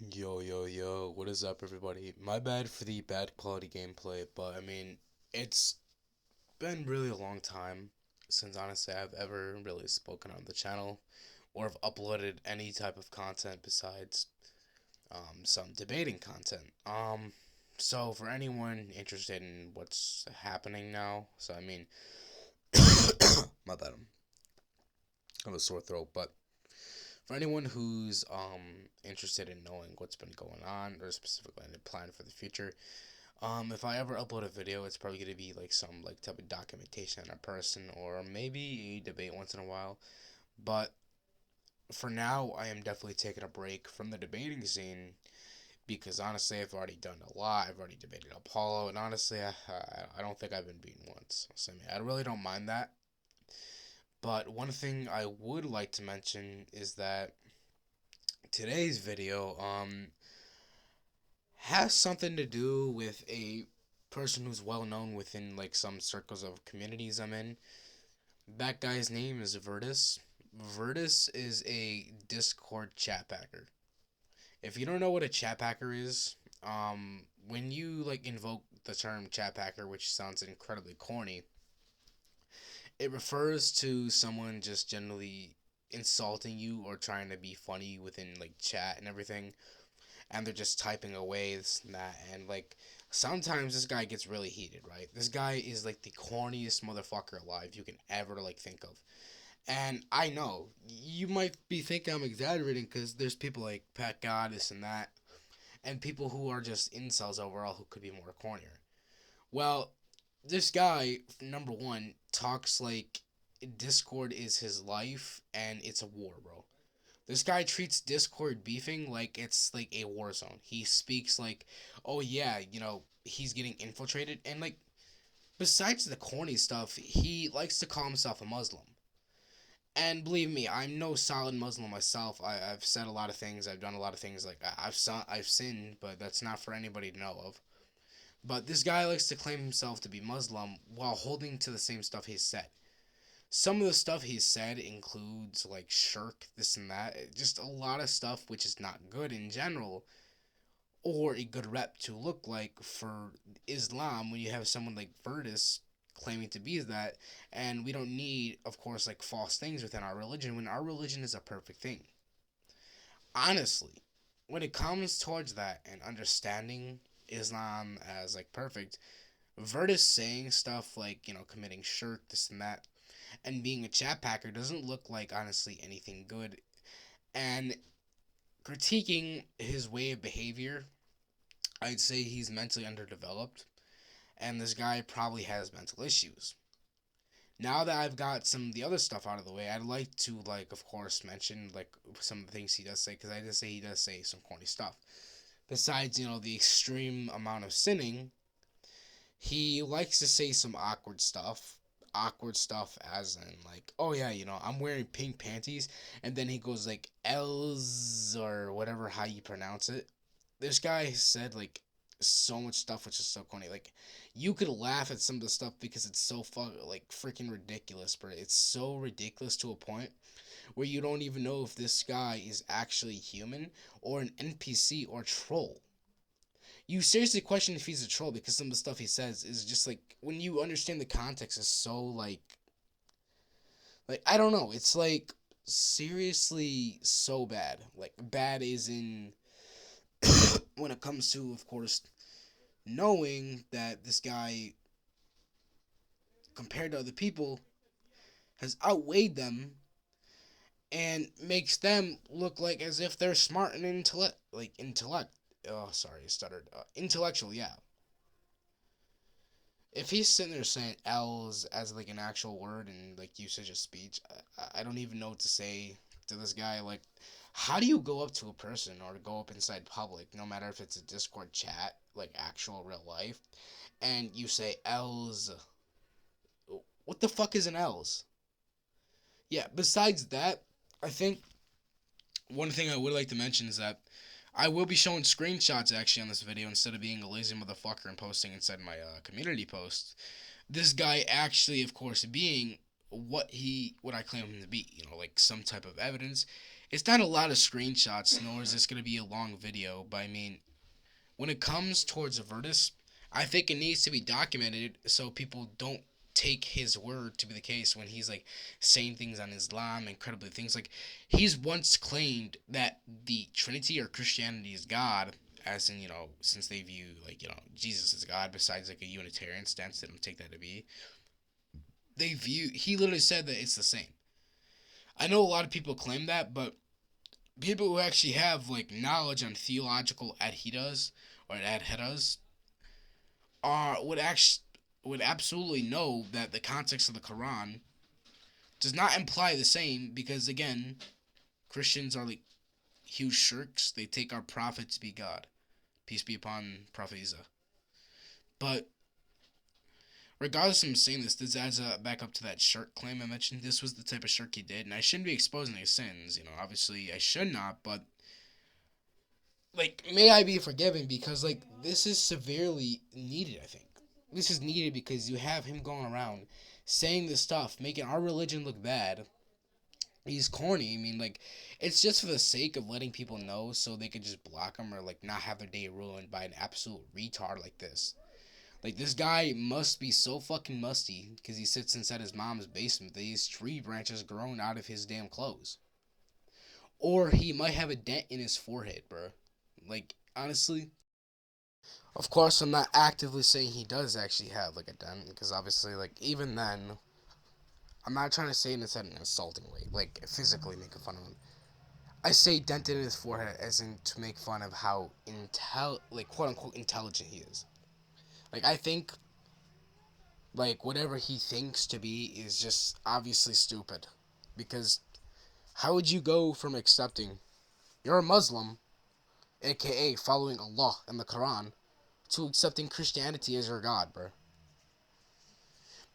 Yo, yo, yo, what is up, everybody? My bad for the bad quality gameplay, but I mean, it's been really a long time since honestly I've ever really spoken on the channel or have uploaded any type of content besides some debating content. So for anyone interested in what's happening now, so I mean, my bad, I have a sore throat, but for anyone who's interested in knowing what's been going on or specifically any plan for the future, if I ever upload a video, it's probably gonna be like some like type of documentation in a person or maybe a debate once in a while. But for now, I am definitely taking a break from the debating scene because honestly, I've already done a lot. I've already debated Apollo, and honestly, I don't think I've been beaten once. So I mean, I really don't mind that. But one thing I would like to mention is that today's video has something to do with a person who's well known within like some circles of communities I'm in. That guy's name is Virtus. Virtus is a Discord chat packer. If you don't know what a chat packer is, when you like invoke the term chat packer, which sounds incredibly corny, it refers to someone just generally insulting you or trying to be funny within like chat and everything, and they're just typing away this and that, and like sometimes this guy gets really heated, right? This guy is like the corniest motherfucker alive you can ever like think of. And I know you might be thinking I'm exaggerating because there's people like Pat God, this and that, and people who are just incels overall who could be more cornier. Well, this guy, number one, talks like Discord is his life and it's a war, bro. This guy treats Discord beefing like it's like a war zone. He speaks like, oh yeah, he's getting infiltrated. And like, besides the corny stuff, he likes to call himself a Muslim. And believe me, I'm no solid Muslim myself. I've said a lot of things. I've done a lot of things. Like I've sinned, but that's not for anybody to know of. But this guy likes to claim himself to be Muslim while holding to the same stuff he's said. Some of the stuff he's said includes like shirk, this and that. Just a lot of stuff which is not good in general, or a good rep to look like for Islam when you have someone like Virtus claiming to be that. And we don't need, of course, like false things within our religion when our religion is a perfect thing. Honestly, when it comes towards that and understanding Islam as like perfect, Virtus saying stuff like, committing shirk, this and that, and being a chat packer doesn't look like honestly anything good. And critiquing his way of behavior, I'd say he's mentally underdeveloped, and this guy probably has mental issues. Now that I've got some of the other stuff out of the way, I'd like to like, of course, mention like some of the things he does say because I just say he does say some corny stuff. Besides, the extreme amount of sinning, he likes to say some awkward stuff as in like, oh yeah, I'm wearing pink panties, and then he goes like L's or whatever how you pronounce it. This guy said like so much stuff which is so corny. Like you could laugh at some of the stuff because it's so like freaking ridiculous, but it's so ridiculous to a point where you don't even know if this guy is actually human or an NPC or troll. You seriously question if he's a troll because some of the stuff he says is just like when you understand the context is so like I don't know, it's like seriously so bad. Like bad is in when it comes to, of course, knowing that this guy compared to other people has outweighed them and makes them look like as if they're smart and intellect. Oh, sorry, I stuttered. Intellectual, yeah. If he's sitting there saying L's as like an actual word and like usage of speech, I don't even know what to say to this guy. Like, how do you go up to a person or go up inside public, no matter if it's a Discord chat, like actual real life, and you say L's? What the fuck is an L's? Yeah. Besides that, I think one thing I would like to mention is that I will be showing screenshots actually on this video instead of being a lazy motherfucker and posting inside my community post. This guy actually, of course, being what I claim him to be, like some type of evidence, It's not a lot of screenshots, nor is this going to be a long video, but I mean, when it comes towards Avertis, I think it needs to be documented so people don't take his word to be the case when he's like saying things on Islam, incredibly things like he's once claimed that the Trinity or Christianity is God, as in, since they view like, Jesus as God besides like a Unitarian stance, they don't take that to be. He literally said that it's the same. I know a lot of people claim that, but people who actually have like knowledge on theological adhedas or adhedas would absolutely know that the context of the Quran does not imply the same, because again, Christians are like huge shirks. They take our prophet to be God. Peace be upon Prophet Isa. But regardless of him saying this adds back up to that shirk claim I mentioned. This was the type of shirk he did, and I shouldn't be exposing his sins. Obviously I should not, but like, may I be forgiven, because like this is severely needed. I think this is needed because you have him going around saying this stuff, making our religion look bad. He's corny. I mean, like, it's just for the sake of letting people know so they could just block him or like not have their day ruined by an absolute retard like this. Like, this guy must be so fucking musty because he sits inside his mom's basement with these tree branches growing out of his damn clothes. Or he might have a dent in his forehead, bro. Like, honestly. Of course, I'm not actively saying he does actually have, like, a dent, because obviously, like, even then, I'm not trying to say this in an insulting way, like, physically making fun of him. I say dented in his forehead as in to make fun of how quote-unquote intelligent he is. Like, I think, like, whatever he thinks to be is just obviously stupid. Because how would you go from accepting you're a Muslim, aka following Allah and the Quran, to accepting Christianity as your God, bro?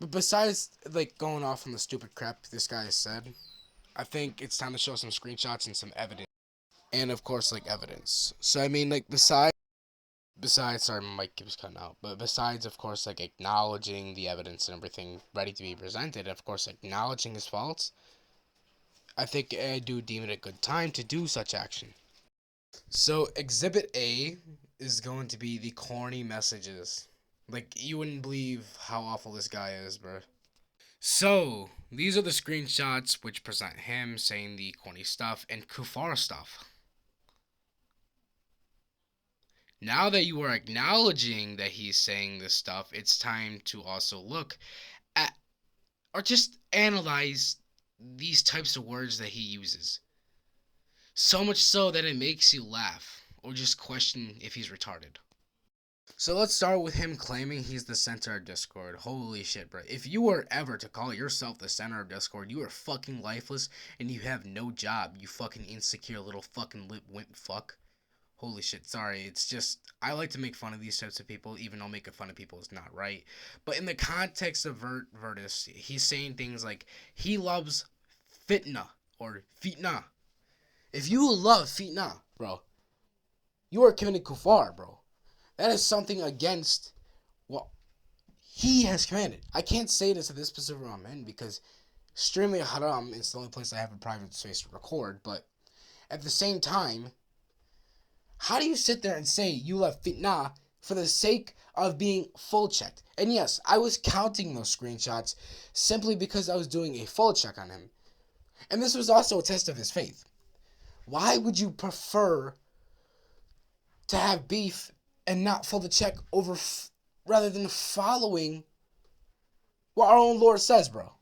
But besides, like, going off on the stupid crap this guy has said, I think it's time to show some screenshots and some evidence. And, of course, like, evidence. So, I mean, like, sorry, my mic keeps cutting out, but besides, of course, like, acknowledging the evidence and everything ready to be presented, of course, acknowledging his faults, I think I do deem it a good time to do such action. So, Exhibit A is going to be the corny messages. Like, you wouldn't believe how awful this guy is, bro. So, these are the screenshots which present him saying the corny stuff and kuffar stuff. Now that you are acknowledging that he's saying this stuff, it's time to also look at, or just analyze, these types of words that he uses. So much so that it makes you laugh, or just question if he's retarded. So let's start with him claiming he's the center of Discord. Holy shit, bro. If you were ever to call yourself the center of Discord, you are fucking lifeless and you have no job, you fucking insecure little fucking lip wimp fuck. Holy shit, sorry. It's just, I like to make fun of these types of people, even though making fun of people is not right. But in the context of Virtus, he's saying things like, he loves fitna, or fitna. If you love fitna, bro, you are committing kuffar, bro. That is something against what he has commanded. I can't say this at this specific moment because extremely haram is the only place I have a private space to record, but at the same time, how do you sit there and say you love fitna for the sake of being full checked? And yes, I was counting those screenshots simply because I was doing a full check on him. And this was also a test of his faith. Why would you prefer to have beef and not full the check over rather than following what our own Lord says, bro?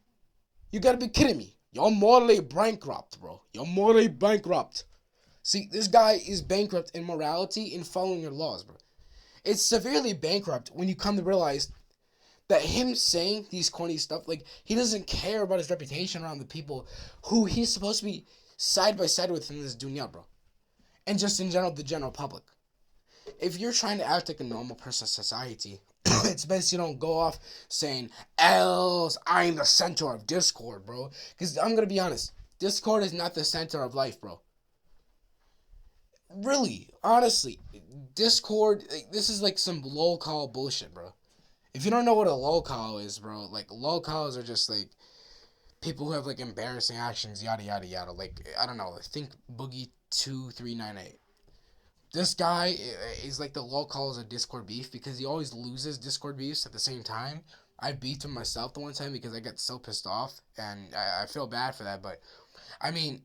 You gotta be kidding me. You're morally bankrupt, bro. You're morally bankrupt. See, this guy is bankrupt in morality and following your laws, bro. It's severely bankrupt when you come to realize that him saying these corny stuff, like, he doesn't care about his reputation around the people who he's supposed to be side by side with in this dunya, bro. And just in general, the general public. If you're trying to act like a normal person in society, it's best you don't go off saying, else I'm the center of Discord, bro. Because I'm going to be honest, Discord is not the center of life, bro. Really, honestly, Discord, this is like some lol-call bullshit, bro. If you don't know what a lol-call is, bro, like, lol-calls are just like, people who have like embarrassing actions, yada yada yada. Like I don't know. I think Boogie2398. This guy is like the law calls a Discord beef because he always loses Discord beefs at the same time. I beat him myself the one time because I got so pissed off, and I feel bad for that. But I mean,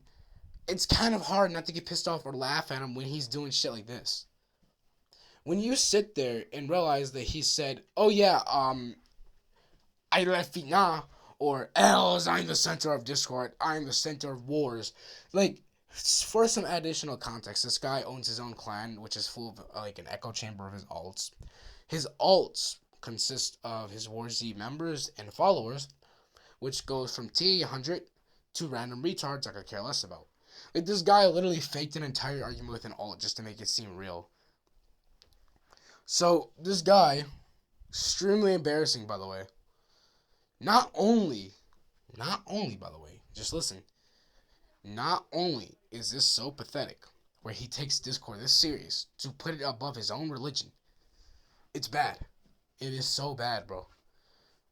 it's kind of hard not to get pissed off or laugh at him when he's doing shit like this. When you sit there and realize that he said, "Oh yeah, I left Vietnam," or "Els, I'm the center of Discord. I'm the center of wars," like. For some additional context, this guy owns his own clan, which is full of like an echo chamber of his alts. His alts consist of his War Z members and followers, which goes from T100 to random retards I could care less about. Like this guy literally faked an entire argument with an alt just to make it seem real. So this guy, extremely embarrassing by the way. Not only by the way, just listen. Not only is this so pathetic, where he takes Discord this serious to put it above his own religion, it's bad. It is so bad, bro.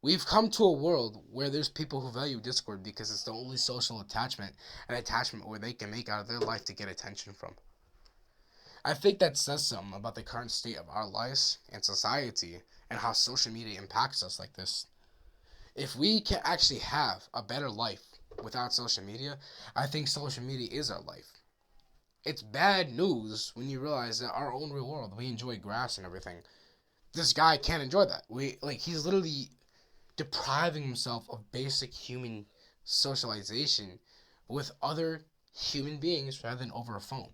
We've come to a world where there's people who value Discord because it's the only social attachment where they can make out of their life to get attention from. I think that says something about the current state of our lives and society and how social media impacts us like this. If we can actually have a better life without social media, I think social media is our life. It's bad news when you realize that our own real world, we enjoy grass and everything. This guy can't enjoy that. He's literally depriving himself of basic human socialization with other human beings rather than over a phone.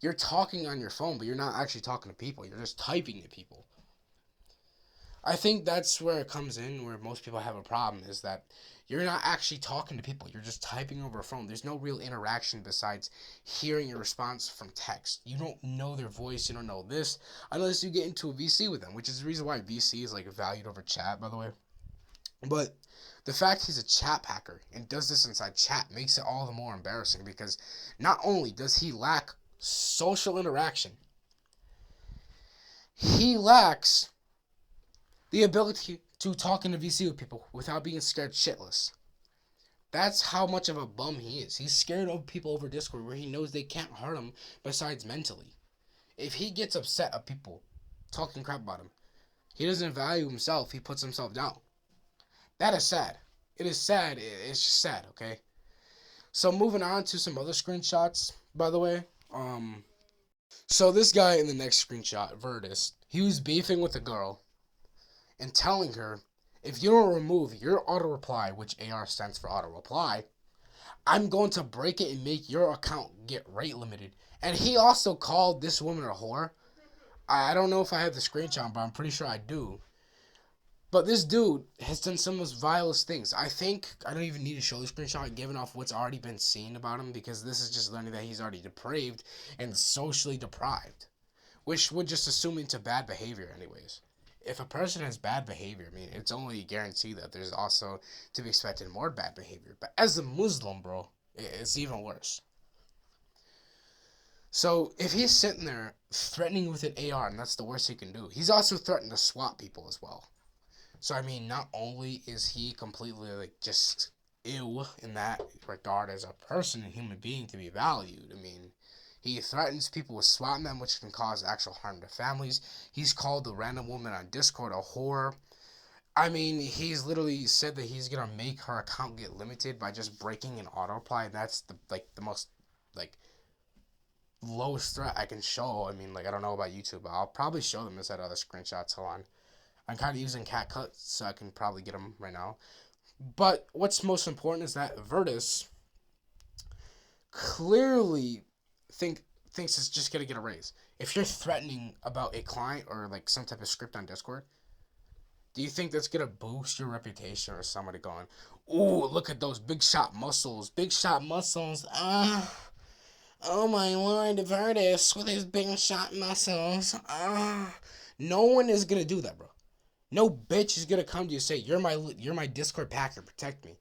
You're talking on your phone, but you're not actually talking to people. You're just typing to people. I think that's where it comes in, where most people have a problem, is that you're not actually talking to people. You're just typing over a phone. There's no real interaction besides hearing a response from text. You don't know their voice. You don't know this unless you get into a VC with them, which is the reason why VC is like valued over chat, by the way. But the fact he's a chat hacker and does this inside chat makes it all the more embarrassing because not only does he lack social interaction, he lacks the ability to talk in a VC with people without being scared shitless. That's how much of a bum he is. He's scared of people over Discord where he knows they can't hurt him besides mentally. If he gets upset at people talking crap about him, he doesn't value himself. He puts himself down. That is sad. It is sad. It's just sad, okay? So moving on to some other screenshots, by the way. So this guy in the next screenshot, Virtus, he was beefing with a girl and telling her, if you don't remove your auto reply, which AR stands for auto reply, I'm going to break it and make your account get rate limited. And he also called this woman a whore. I don't know if I have the screenshot, but I'm pretty sure I do. But this dude has done some of those vilest things. I think I don't even need to show the screenshot given off what's already been seen about him, because this is just learning that he's already depraved and socially deprived, which would just assume into bad behavior anyways. If a person has bad behavior, I mean, it's only guaranteed that there's also to be expected more bad behavior. But as a Muslim, bro, it's even worse. So if he's sitting there threatening with an AR, and that's the worst he can do, he's also threatened to swap people as well. So, I mean, not only is he completely, like, just ill in that regard as a person and human being to be valued, I mean, he threatens people with swatting them, which can cause actual harm to families. He's called the random woman on Discord a whore. I mean, he's literally said that he's going to make her account get limited by just breaking an auto reply, and that's, the most, lowest threat I can show. I mean, I don't know about YouTube, but I'll probably show them this at other screenshots. Hold on. I'm kind of using CapCut, so I can probably get them right now. But what's most important is that Virtus clearly thinks it's just going to get a raise. If you're threatening about a client or, some type of script on Discord, do you think that's going to boost your reputation, or somebody going, ooh, look at those big shot muscles. Big shot muscles. Oh my lord, Virtus with his big shot muscles. No one is going to do that, bro. No bitch is going to come to you and say, you're my Discord packer, protect me.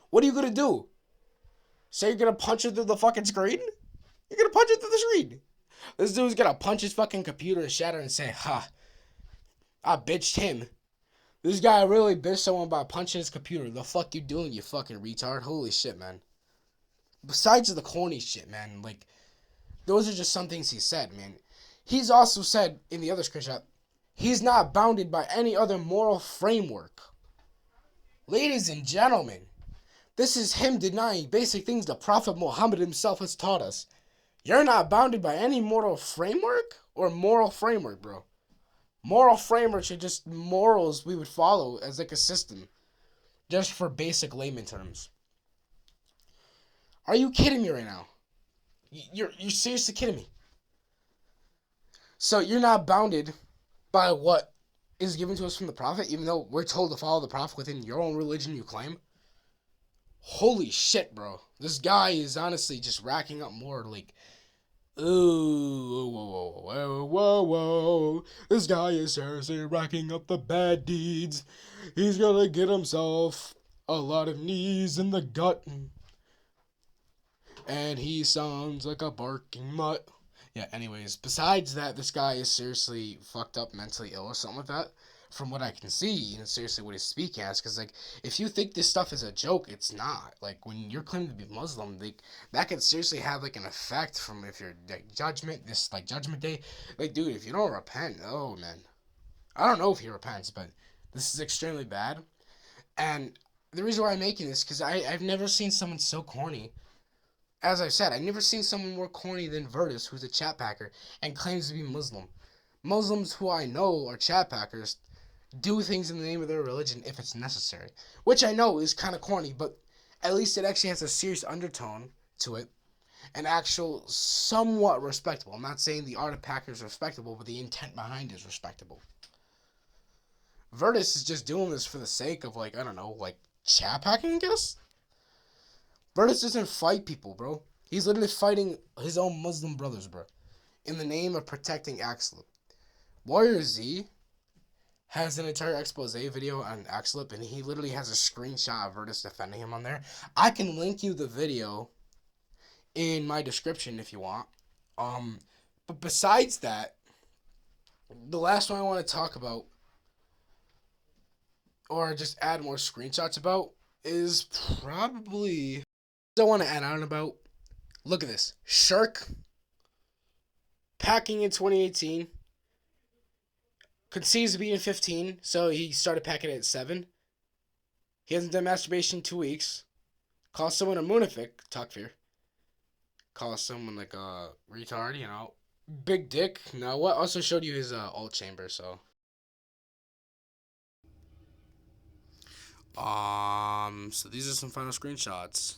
What are you going to do? Say you're going to punch it through the fucking screen? You're going to punch it through the screen. This dude's going to punch his fucking computer and shatter and say, ha, I bitched him. This guy really bitched someone by punching his computer. The fuck you doing, you fucking retard? Holy shit, man. Besides the corny shit, man, like, those are just some things he said, man. He's also said in the other screenshot, he's not bounded by any other moral framework. Ladies and gentlemen, this is him denying basic things the Prophet Muhammad himself has taught us. You're not bounded by any moral framework or moral framework, bro. Moral framework are just morals we would follow as like a system, just for basic layman terms. Are you kidding me right now? You're seriously kidding me. So you're not bounded by what is given to us from the Prophet, even though we're told to follow the Prophet within your own religion you claim? Holy shit, bro. This guy is honestly just racking up more, like, ooh, whoa, whoa, whoa, whoa. This guy is seriously racking up the bad deeds. He's gonna get himself a lot of knees in the gut. And he sounds like a barking mutt. Yeah, anyways, besides that, this guy is seriously fucked up, mentally ill or something like that. From what I can see, and seriously what he's speaking as, because, like, if you think this stuff is a joke, it's not. Like, when you're claiming to be Muslim, like, that could seriously have, like, an effect from if you're, like, judgment day. Like, dude, if you don't repent, oh, man. I don't know if he repents, but this is extremely bad. And the reason why I'm making this, because I've never seen someone so corny. As I said, I've never seen someone more corny than Virtus, who's a chat packer, and claims to be Muslim. Muslims who I know are chat packers do things in the name of their religion if it's necessary. Which I know is kind of corny, but at least it actually has a serious undertone to it. An actual, somewhat respectable. I'm not saying the art of packer is respectable, but the intent behind it is respectable. Virtus is just doing this for the sake of, like, I don't know, like, chat packing, I guess? Virtus doesn't fight people, bro. He's literally fighting his own Muslim brothers, bro. In the name of protecting Axelip. Warrior Z has an entire expose video on Axelip, and he literally has a screenshot of Virtus defending him on there. I can link you the video in my description if you want. But besides that, the last one I want to talk about, or just add more screenshots about, is probably... I want to add on about. Look at this. Shirk packing in 2018. Concedes to be in 15, so he started packing it at 7. He hasn't done masturbation in 2 weeks. Calls someone a munafik, takfir. Calls someone like a retard, you know. Big dick. Now what? Also showed you his alt chamber, so. So these are some final screenshots.